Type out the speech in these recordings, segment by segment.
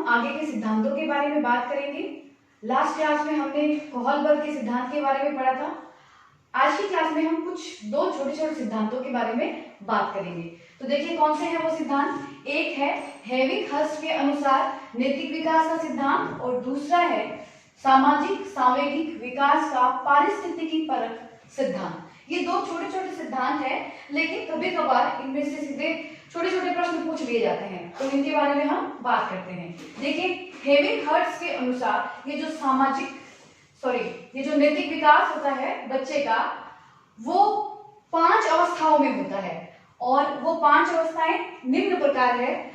आगे के सिद्धांतों के बारे में बात करेंगे। लास्ट क्लास में हमने कोहलबर्ग के सिद्धांत के बारे में पढ़ा था। आज की क्लास में हम कुछ दो छोटे छोटे सिद्धांतों के बारे में बात करेंगे। तो देखिए कौन से हैं वो सिद्धांत। एक है हेविग हर्स्ट के अनुसार नैतिक विकास का सिद्धांत और दूसरा है सामाजिक सांवेगिक विकास का पारिस्थितिकी परक सिद्धांत। ये दो छोटे छोटे सिद्धांत हैं, लेकिन कभी कभार इनमें से सीधे छोटे छोटे प्रश्न पूछ लिए जाते हैं, तो इनके बारे में हम बात करते हैं। देखिए हेविग हर्स्ट के अनुसार ये जो नैतिक विकास होता है बच्चे का, वो 5 अवस्थाओं में होता है और वो 5 अवस्थाएं निम्न प्रकार है।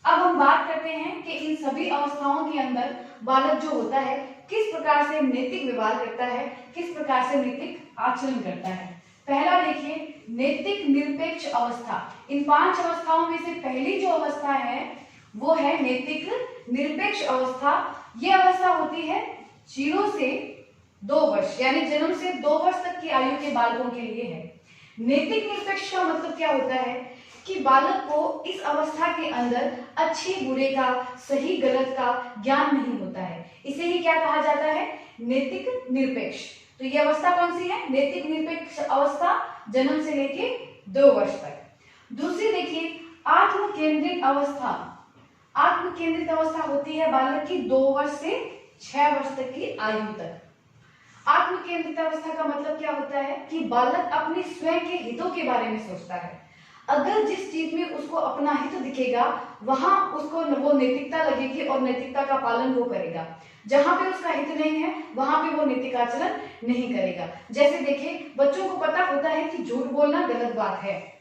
अब हम बात करते हैं कि इन सभी अवस्थाओं के अंदर बालक जो होता है किस प्रकार से नैतिक व्यवहार करता है, किस प्रकार से नैतिक आचरण करता है। पहला देखिए नैतिक निरपेक्ष अवस्था। इन 5 अवस्थाओं में से पहली जो अवस्था है वो है नैतिक निरपेक्ष अवस्था। ये अवस्था होती है 0 से 2 वर्ष, यानी जन्म से 2 वर्ष तक की आयु के बालकों के लिए है। नैतिक निरपेक्ष का मतलब क्या होता है कि बालक को इस अवस्था के अंदर अच्छे बुरे का, सही गलत का ज्ञान नहीं होता है। इसे ही क्या कहा जाता है, नैतिक निरपेक्ष। तो ये अवस्था कौन सी है, नैतिक निरपेक्ष अवस्था, जन्म से लेके 2 वर्ष तक। दूसरी देखिए आत्म केंद्रित अवस्था। आत्म केंद्रित अवस्था होती है बालक की 2 वर्ष से 6 वर्ष तक की आयु तक। आत्म केंद्रित अवस्था का मतलब क्या होता है कि बालक अपने स्वयं के हितों के बारे में सोचता है। अगर जिस चीज में उसको अपना हित दिखेगा वहां उसको वो नैतिकता लगेगी और नैतिकता का पालन वो करेगा। जहां पे उसका हित नहीं है वहां पे वो नैतिक आचरण नहीं करेगा। जैसे देखिए बच्चों को पता होता है कि झूठ बोलना गलत बात है,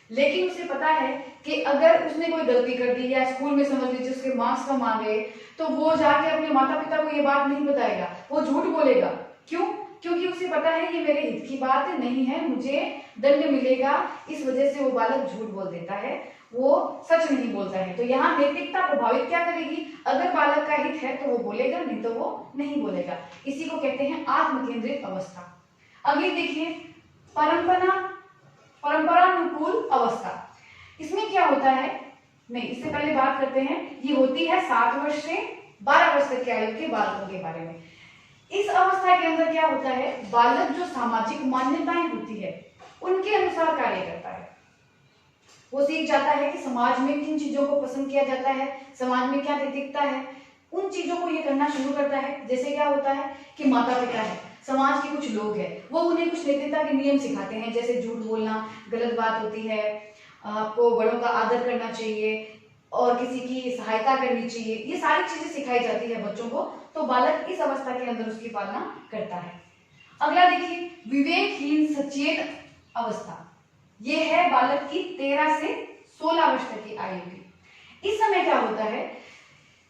लेकिन उसे पता है कि अगर उसने कोई गलती कर दी या स्कूल में समझ लीजिए उसके मार्क्स कम आ गए तो वो जाके अपने माता पिता को ये बात नहीं बताएगा, वो झूठ बोलेगा। क्यों? क्योंकि उसे पता है ये मेरे हित की बात नहीं है, मुझे दंड मिलेगा, इस वजह से वो बालक झूठ बोल देता है, वो सच नहीं बोलता है। तो यहाँ नैतिकता प्रभावित क्या करेगी, अगर बालक का हित है तो वो बोलेगा, नहीं तो वो नहीं बोलेगा। इसी को कहते हैं आत्म केंद्रित अवस्था। अगली देखिए परंपरानुकूल अवस्था। इसमें क्या होता है, नहीं इससे पहले बात करते हैं, ये होती है 7 वर्ष से 12 वर्ष तक की आयु के बालकों के बारे में। इस अवस्था के अंदर क्या होता है, बालक जो सामाजिक मान्यताएं होती है उनके अनुसार कार्य करता है। वो सीख जाता है कि समाज में किन चीजों को पसंद किया जाता है, समाज में क्या नैतिकता है, उन चीजों को ये करना शुरू करता है। जैसे क्या होता है कि माता पिता है, समाज के कुछ लोग हैं, वो उन्हें कुछ नैतिकता के नियम सिखाते हैं, जैसे झूठ बोलना गलत बात होती है, आपको बड़ों का आदर करना चाहिए और किसी की सहायता करनी चाहिए। ये सारी चीजें सिखाई जाती है बच्चों को, तो बालक इस अवस्था के अंदर उसकी पालना करता है। अगला देखिए विवेकहीन सचेत अवस्था। ये है बालक की 13 से 16 वर्ष तक की आयु की। इस समय क्या होता है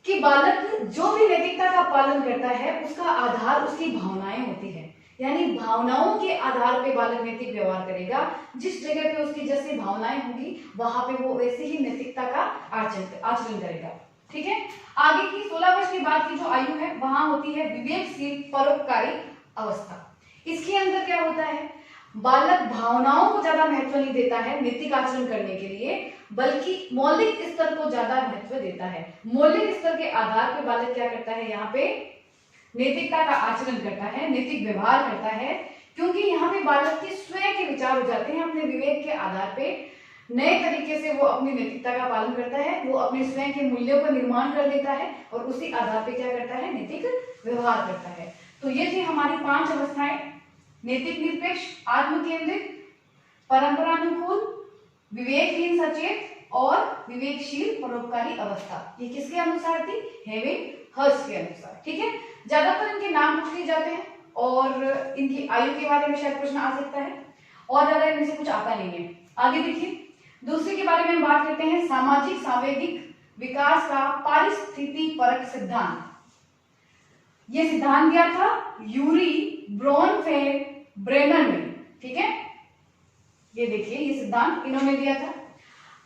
कि बालक जो भी नैतिकता का पालन करता है उसका आधार उसकी भावनाएं होती है, यानी भावनाओं के आधार पे बालक नैतिक व्यवहार करेगा। जिस जगह पे उसकी जैसी भावनाएं होंगी वहां पे वो वैसे ही नैतिकता का आचरण करेगा। ठीक है। आगे की 16 वर्ष के बाद की जो आयु है वहां होती है विवेकशील परोपकारी अवस्था। इसके अंदर क्या होता है, बालक भावनाओं को ज्यादा महत्व नहीं देता है नैतिक आचरण करने के लिए, बल्कि मौलिक स्तर को ज्यादा महत्व देता है। मौलिक स्तर के आधार पर बालक क्या करता है, यहाँ पे नैतिकता का आचरण करता है, नैतिक व्यवहार करता है, क्योंकि यहाँ पे बालक के स्वयं के विचार हो जाते हैं। अपने विवेक के आधार पे नए तरीके से वो अपनी नैतिकता का पालन करता है, वो अपने स्वयं के मूल्यों का निर्माण कर लेता है और उसी आधार पे क्या करता है, नैतिक व्यवहार करता है। तो ये थी हमारी 5 अवस्थाएं, नैतिक निरपेक्ष, आत्म केंद्रित, परंपरानुकूल, विवेकहीन सचेत और विवेकशील परोपकारी अवस्था। ये किसके अनुसार थी, हेविग हर्स्ट के अनुसार। ठीक है। ज्यादातर इनके नाम पूछ लिए जाते हैं और इनकी आयु के बारे में शायद प्रश्न आ सकता है, और ज्यादा इनमें से कुछ आता नहीं है। आगे देखिए दूसरे के बारे में हम बात करते हैं, सामाजिक सांवेगिक विकास का पारिस्थितिकी परक सिद्धांत। यह सिद्धांत दिया था यूरी ब्रोनफेल्ड-ब्रेनर ने। ठीक है, ये देखिए ये सिद्धांत इन्होंने दिया था।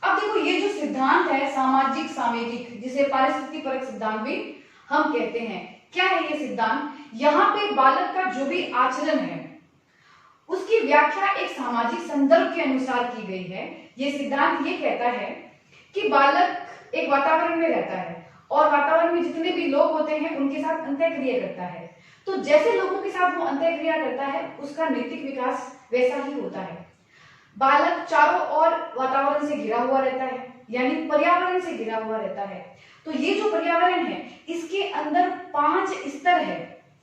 अब देखो ये जो सिद्धांत है सामाजिक सांवेगिक, जिसे पारिस्थितिकी परक सिद्धांत भी हम कहते हैं, क्या है ये सिद्धांत, यहाँ पे बालक का जो भी आचरण है उसकी व्याख्या एक सामाजिक संदर्भ के अनुसार की गई है। ये सिद्धांत ये कहता है कि बालक एक वातावरण में रहता है और वातावरण में जितने भी लोग होते हैं उनके साथ अंतःक्रिया करता है। तो जैसे लोगों के साथ वो अंतःक्रिया करता है उसका नैतिक विकास वैसा ही होता है। बालक चारों ओर वातावरण से घिरा हुआ रहता है, यानी पर्यावरण से घिरा हुआ रहता है। तो ये जो पर्यावरण है इसके अंदर 5 स्तर है।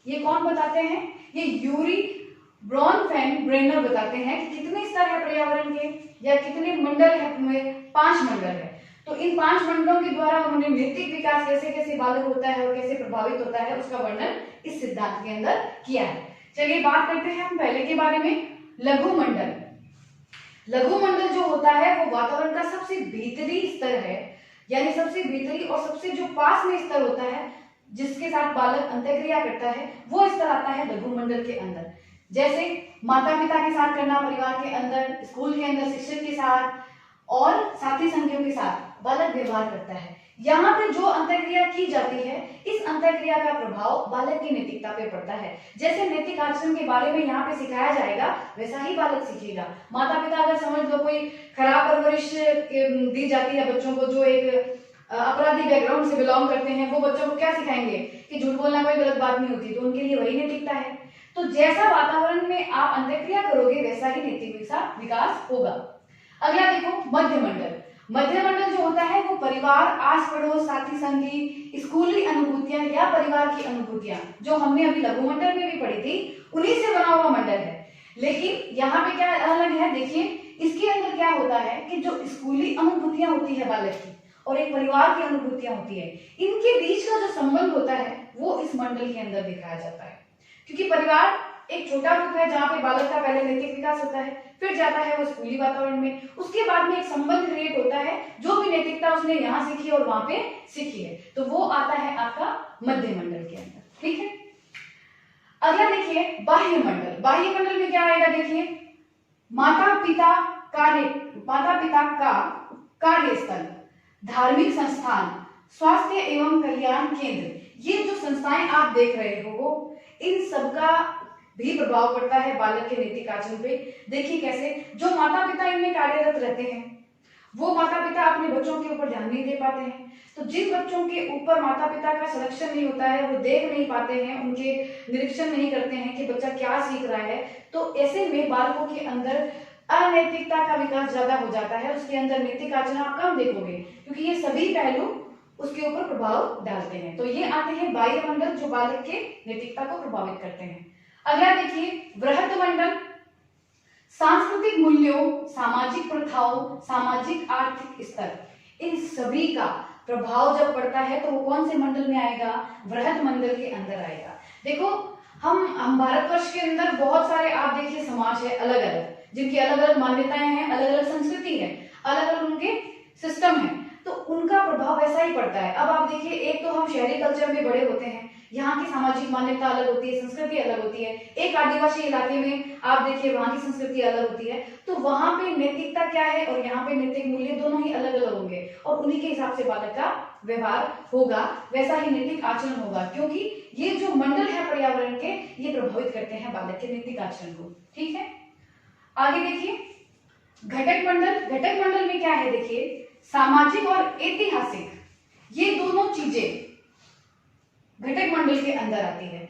ये कौन बताते हैं? ये यूरी ब्रॉनफेन-ब्रेनर बताते हैं कि कितने स्तर है पर्यावरण के या कितने मंडल है उनमें। 5 मंडल है। तो इन 5 मंडलों के द्वारा उन्होंने नैतिक विकास कैसे कैसे बालक होता है और कैसे प्रभावित होता है उसका वर्णन इस सिद्धांत के अंदर किया है। चलिए बात करते हैं हम पहले के बारे में, लघु मंडल। लघु मंडल जो होता है वो वातावरण का सबसे भीतरी स्तर है, यानी सबसे भीतरी और सबसे जो पास में स्तर होता है जिसके साथ बालक अंतःक्रिया करता है वो स्तर आता है लघु मंडल के अंदर। जैसे माता पिता के साथ करना, परिवार के अंदर, स्कूल के अंदर शिक्षक के साथ और साथी संगियों के साथ बालक व्यवहार करता है। यहाँ पे जो अंतःक्रिया की जाती है इस अंतःक्रिया का प्रभाव बालक की नैतिकता पे पड़ता है। जैसे नैतिक आचरण के बारे में यहाँ पे सिखाया जाएगा वैसा ही बालक सीखेगा। माता पिता अगर समझ लो कोई खराब परवरिश दी जाती है बच्चों को जो एक अपराधी बैकग्राउंड से बिलोंग करते हैं, वो बच्चों को क्या सिखाएंगे कि झूठ बोलना कोई गलत बात नहीं होती, तो उनके लिए वही नैतिकता है। तो जैसा वातावरण में आप अंतःक्रिया करोगे वैसा ही नैतिक विकास होगा। अगला देखो मध्य मंडल। मध्य मंडल जो होता है वो परिवार, आस पड़ोस, साथी संगी, स्कूली अनुभूतियां या परिवार की अनुभूतियां जो हमने अभी लघु मंडल में भी पढ़ी थी उन्हीं से बना हुआ मंडल है। लेकिन यहाँ पे क्या अलग है, देखिए इसके अंदर क्या होता है कि जो स्कूली अनुभूतियां होती है बालक की और एक परिवार की अनुभूतियां होती है, इनके बीच का जो संबंध होता है वो इस मंडल के अंदर दिखाया जाता है। क्योंकि परिवार एक छोटा रूप है जहाँ पे बालक का पहले नैतिक विकास होता है, फिर जाता है वो स्कूली वातावरण में, उसके बाद में एक संबंध क्रिएट होता है, जो भी नैतिकता उसने यहाँ सीखी और वहां पे सीखी है, तो वो आता है आपका मध्य मंडल के अंदर। ठीक है, अगला देखिए बाह्य मंडल। बाह्य मंडल में क्या आएगा, देखिए माता पिता का कार्यस्थल, धार्मिक संस्थान, स्वास्थ्य एवं कल्याण केंद्र, ये जो संस्थाएं आप देख रहे हो इन सबका भी प्रभाव पड़ता है बालक के नैतिक आचरण पे। देखिए कैसे, जो माता पिता इनमें कार्यरत रहते हैं वो माता पिता अपने बच्चों के ऊपर ध्यान नहीं दे पाते हैं। तो जिन बच्चों के ऊपर माता पिता का संरक्षण नहीं होता है, वो देख नहीं पाते हैं, उनके निरीक्षण नहीं करते हैं कि बच्चा क्या सीख रहा है, तो ऐसे में बालकों के अंदर अनैतिकता का विकास ज्यादा हो जाता है। उसके अंदर नैतिक आचरण आप कम देखोगे क्योंकि ये सभी पहलू उसके ऊपर प्रभाव डालते हैं। तो ये आते हैं बाह्य मंडल जो बालक के नैतिकता को प्रभावित करते हैं। अगला देखिए बृहत मंडल। सांस्कृतिक मूल्यों, सामाजिक प्रथाओं, सामाजिक आर्थिक स्तर, इन सभी का प्रभाव जब पड़ता है तो वो कौन से मंडल में आएगा? बृहत मंडल के अंदर आएगा। देखो हम भारतवर्ष के अंदर बहुत सारे आप देखिए समाज है अलग अलग, जिनकी अलग अलग मान्यताएं हैं, अलग अलग संस्कृति है, अलग अलग उनके सिस्टम है, तो उनका प्रभाव ऐसा ही पड़ता है। अब आप देखिए एक तो हम शहरी कल्चर में बड़े होते हैं, यहाँ की सामाजिक मान्यता अलग होती है, संस्कृति अलग होती है। एक आदिवासी इलाके में आप देखिए वहां की संस्कृति अलग होती है, तो वहां पे नैतिकता क्या है और यहाँ पे नैतिक मूल्य दोनों ही अलग अलग होंगे और उन्हीं के हिसाब से बालक का व्यवहार होगा, वैसा ही नैतिक आचरण होगा, क्योंकि ये जो मंडल है पर्यावरण के ये प्रभावित करते हैं बालक के नैतिक आचरण को। ठीक है, आगे देखिए घटक मंडल। घटक मंडल में क्या है, देखिए सामाजिक और ऐतिहासिक, ये दोनों चीजें घटक मंडल के अंदर आती है।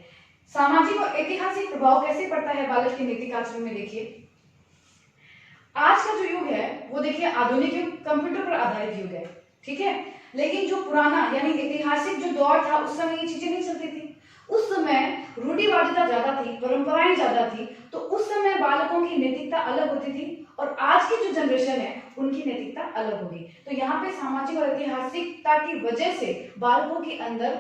सामाजिक और ऐतिहासिक प्रभाव कैसे पड़ता है बालक के नैतिक आचरण में? देखिए आज का जो युग है वो देखिए आधुनिक युग, कंप्यूटर पर आधारित युग है, ठीक है, लेकिन जो पुराना यानी ऐतिहासिक जो दौर था उस समय ये चीजें नहीं चलती थी। उस समय रूढ़िवादिता ज्यादा थी, परंपराएं ज्यादा थी, तो उस समय बालकों की नैतिकता अलग होती थी और आज की जो जनरेशन है उनकी नैतिकता अलग होगी। तो यहाँ पे सामाजिक और ऐतिहासिकता की वजह से बालकों के अंदर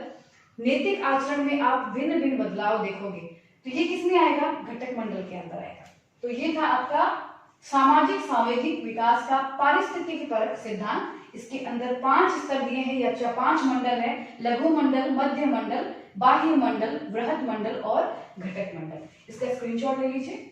नैतिक आचरण में आप भिन्न भिन्न बदलाव देखोगे। तो ये किसमें आएगा? घटक मंडल के अंदर आएगा। तो ये था आपका सामाजिक सांवेगिक विकास का पारिस्थितिक परक सिद्धांत। इसके अंदर 5 स्तर दिए हैं या 5 मंडल है, लघु मंडल, मध्य मंडल, बाह्य मंडल, बृहत मंडल और घटक मंडल। इसका स्क्रीनशॉट ले लीजिए।